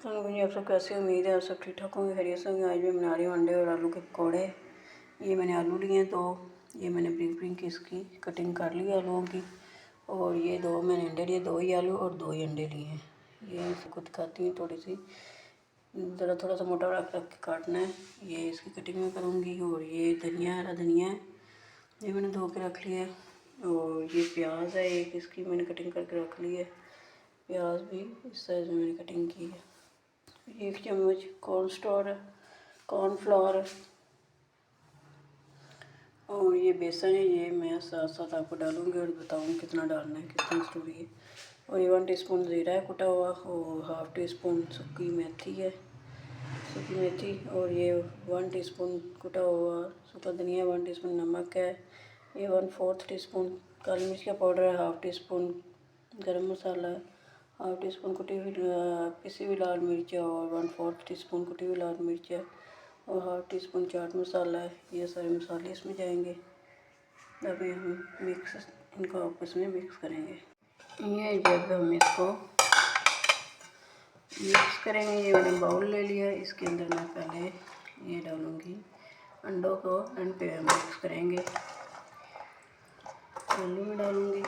जी आप सब कैसे, उम्मीद है आप सब ठीक ठाक होंगे, खैरियत से होंगे। आज मैं बना रही हूँ अंडे और आलू के पकौड़े। ये मैंने आलू लिए हैं, तो ये मैंने ब्रिक ब्रिक इसकी कटिंग कर ली आलूओं की। और ये दो मैंने अंडे लिए, 2 ही आलू और 2 ही अंडे लिए हैं। ये इसको दिखाती हूँ, थोड़ी सी ज़रा थोड़ा सा मोटा रख रख के काटना है। ये इसकी कटिंग में करूँगी। और ये धनिया, हरा धनिया है, ये मैंने धो के रख लिया है। और ये प्याज है एक, इसकी मैंने कटिंग करके रख ली है। प्याज भी इस साइज़ में मैंने कटिंग की है। 1 चम्मच कॉर्नफ्लोर है। और ये बेसन है, ये मैं साथ साथ आपको डालूँगी और बताऊँगी कितना डालना है, कितना ज़रूरी है। और ये 1 टीस्पून ज़ीरा है कुटा हुआ, और 1/2 टीस्पून सूखी मेथी है, सूखी मेथी। और ये 1 टीस्पून कुटा हुआ सूखा धनिया, 1 टीस्पून नमक है। ये 1/4 टीस्पून काली मिर्च का पाउडर है, 1/2 टीस्पून गरम मसाला है, 1/2 टीस्पून कुटी हुई पिसी हुई लाल मिर्च है, और 1/4 टीस्पून कुटी हुई लाल मिर्च है, और 1/2 टीस्पून चाट मसाला है। ये सारे मसाले इसमें जाएंगे। अभी हम इनको आपस में मिक्स करेंगे। ये जब हम इसको मिक्स करेंगे, ये मैंने बाउल ले लिया, इसके अंदर मैं पहले ये डालूँगी अंडों को, एंड पे मिक्स करेंगे। आलू में डालूँगी,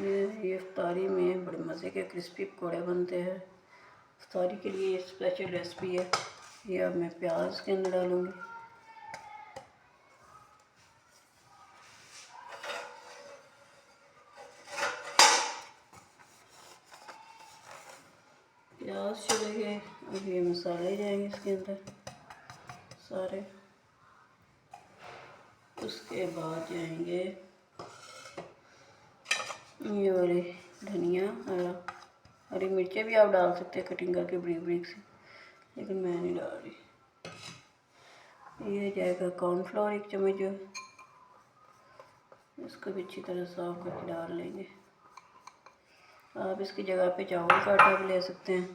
ये इफ्तारी में बड़े मज़े के क्रिस्पी पकौड़े बनते हैं। इफ्तारी के लिए ये स्पेशल रेसिपी है। ये अब मैं प्याज के अंदर डालूँगी। प्याज चले गए, अब ये मसाले जाएंगे इसके अंदर सारे। उसके बाद जाएंगे ये वाले धनिया, हरी मिर्चें भी आप डाल सकते हैं कटिंग करके ब्रिक ब्रिक से, लेकिन मैं नहीं डाल रही। ये जाएगा कॉर्नफ्लोर 1 चम्मच जो, इसको भी अच्छी तरह साफ करके डाल लेंगे। आप इसकी जगह पे चावल का आटा भी ले सकते हैं।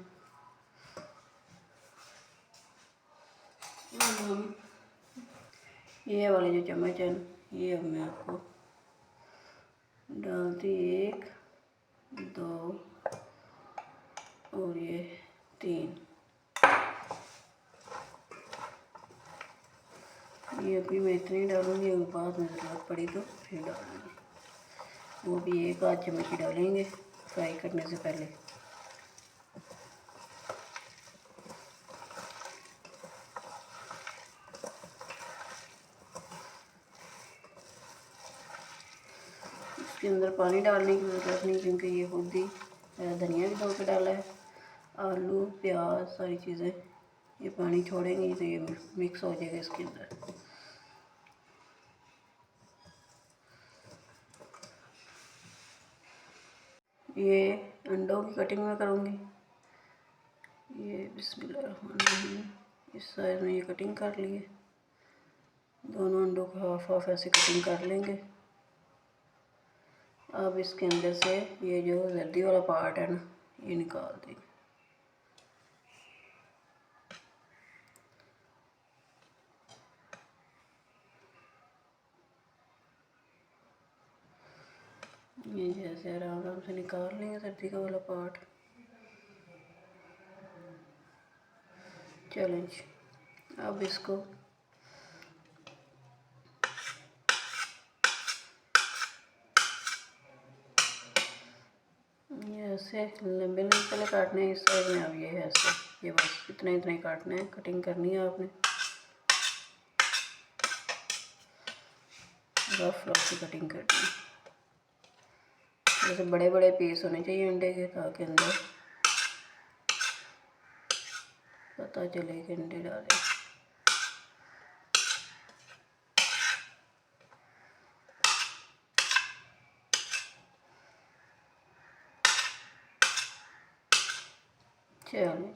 ये वाले जो चम्मच है, ये अब मैं आपको डालती 1, 2 और ये 3। ये अभी मैं इतनी ही डालूँगी, अगर बाद में ज़रूरत पड़ी तो फिर डालूँगी। वो भी 1 आध चम्मच ही डालेंगे फ्राई करने से पहले। इसके अंदर पानी डालने की ज़रूरत नहीं, क्योंकि ये खुद ही धनिया भी धो के डाला है। आलू, प्याज, सारी चीज़ें ये पानी छोड़ेंगी, तो ये मिक्स हो जाएगा इसके अंदर। ये अंडों की कटिंग में करूँगी। ये बिस्मिल्लाहिर्रहमानिर्रहीम, इस साइज़ में ये कटिंग कर लिए। दोनों अंडों को हाफ हाफ ऐसे कटिंग कर लेंगे। अब इसके अंदर से ये जो जल्दी वाला पार्ट है ना, ये निकाल देंगे। ये जैसे आराम आराम से निकाल लेंगे सर्दी का वाला पार्ट। चैलेंज। अब इसको ये ऐसे लंबे लंबे पहले काटने हैं इस साइड में। अब ये है ऐसे, ये बस इतना ही काटना है, कटिंग करनी है आपने, रफ रफ की कटिंग करनी है। जैसे बड़े बड़े पीस होने चाहिए अंडे के, ताकि अंदर पता चले कि अंडे डाले। चलो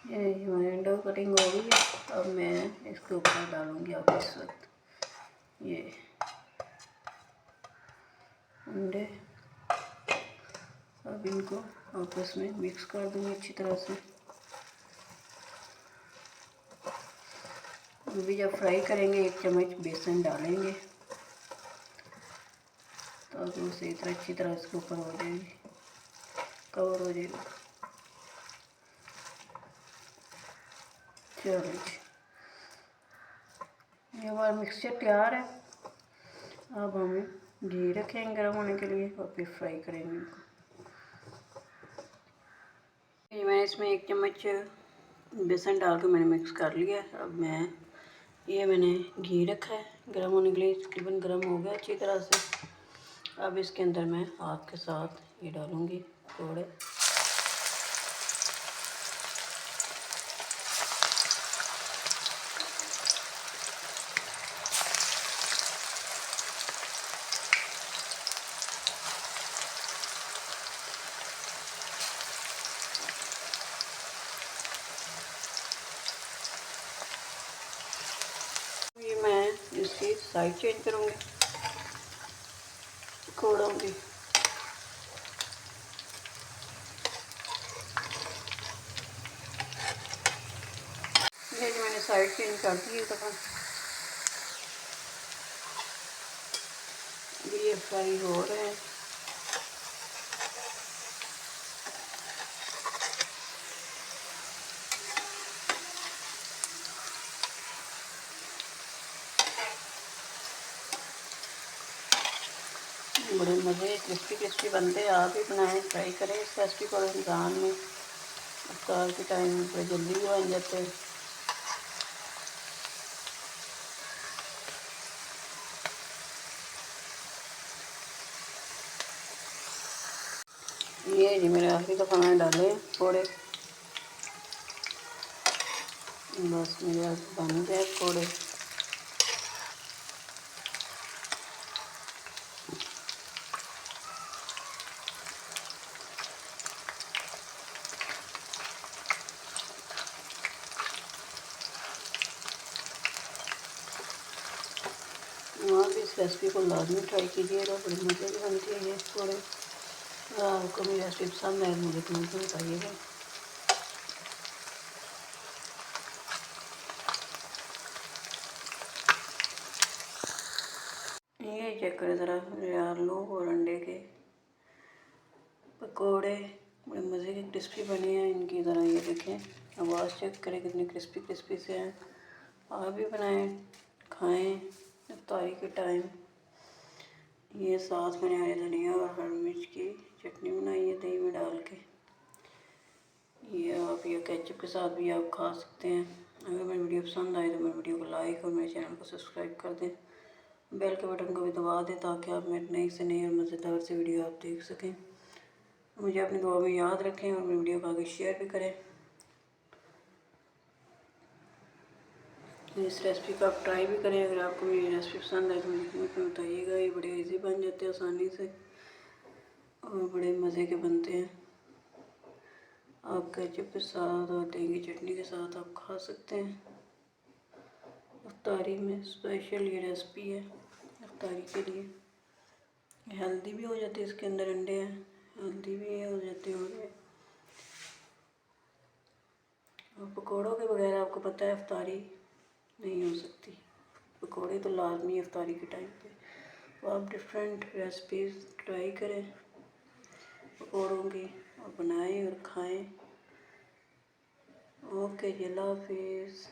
ये हमारी अंडा कटिंग हो गई है। अब मैं इसके ऊपर डालूँगी अब इस वक्त ये अंडे। अब इनको आपस में मिक्स कर दूँगी अच्छी तरह से। अभी जब फ्राई करेंगे 1 चम्मच बेसन डालेंगे ताकि वो सही तरह अच्छी तरह इसके ऊपर हो जाएगी, कवर हो जाएगा। चलो जी, ये हमारा मिक्सचर तैयार है। अब हमें घी रखेंगे गर्म होने के लिए और फिर फ्राई करेंगे इनको। ये मैंने इसमें 1 चम्मच बेसन डाल के मैंने मिक्स कर लिया है। अब मैंने घी रखा है गर्म होने के लिए, तकरीबन गर्म हो गया अच्छी तरह से। अब इसके अंदर मैं हाथ के साथ ये डालूँगी पकौड़े। ये मैं इसकी साइड चेंज करूँगी पकौड़ों की। ये जो मैंने साइड चेंज कर दी है दफ़ा, ये फ्राई हो रहे हैं। बड़े मज़े क्रिस्पी क्रिस्पी बनते हैं। आप भी बनाएं, ट्राई करें इस रेसिपी को। रमज़ान में इफ्तार के टाइम बड़े जल्दी भी बन जाते हैं। ये जी मेरे आखिरी दफ़ा मैंने डाले पकौड़े, बस मेरे बन गए पकौड़े। आप भी इस रेसिपी को लाजमी ट्राई कीजिएगा, बड़ी मज़े की बनती है ये पकौड़े। अगर आपको मेरी रेसिपी पसंद आए मुझे कमेंट में बताइएगा। ये चेक करें ज़रा मेरे आलू और अंडे के पकोड़े बड़े मज़े के क्रिस्पी बने हैं। इनकी ज़रा ये देखें, आवाज़ चेक करें कितने क्रिस्पी क्रिस्पी से हैं। आप भी बनाएं, खाएं इफ्तारी के टाइम। ये साथ मैंने हरी धनिया और हरी मिर्च की चटनी बनाई है दही में डाल के। ये आप या केचप के साथ भी आप खा सकते हैं। अगर मेरी वीडियो पसंद आए तो मेरी वीडियो को लाइक और मेरे चैनल को सब्सक्राइब कर दें। बेल के बटन को भी दबा दें ताकि आप मेरे नई से नई और मज़ेदार से वीडियो आप देख सकें। मुझे अपनी दुआ में याद रखें और मेरी वीडियो को आगे शेयर भी करें। इस रेसिपी को आप ट्राई भी करें। अगर आपको मेरी रेसिपी पसंद आए तो मुझे कमेंट में बताइएगा। ये बड़े इजी बन जाते हैं आसानी से और बड़े मज़े के बनते हैं। आप केचप के साथ और दही की चटनी के साथ आप खा सकते हैं। इफ्तारी में स्पेशल ये रेसिपी है इफ्तारी के लिए। हेल्दी भी हो जाती है, इसके अंदर अंडे हैं, हेल्दी भी हो जाते होंगे। और पकौड़ों के बगैर आपको पता है इफ्तारी नहीं हो सकती। पकौड़े तो लाजमी इफ्तारी के टाइम पे। तो आप डिफरेंट रेसिपीज़ ट्राई करें पकौड़ों की और बनाएं और खाएं। ओके जी, अल्लाह हाफिज़।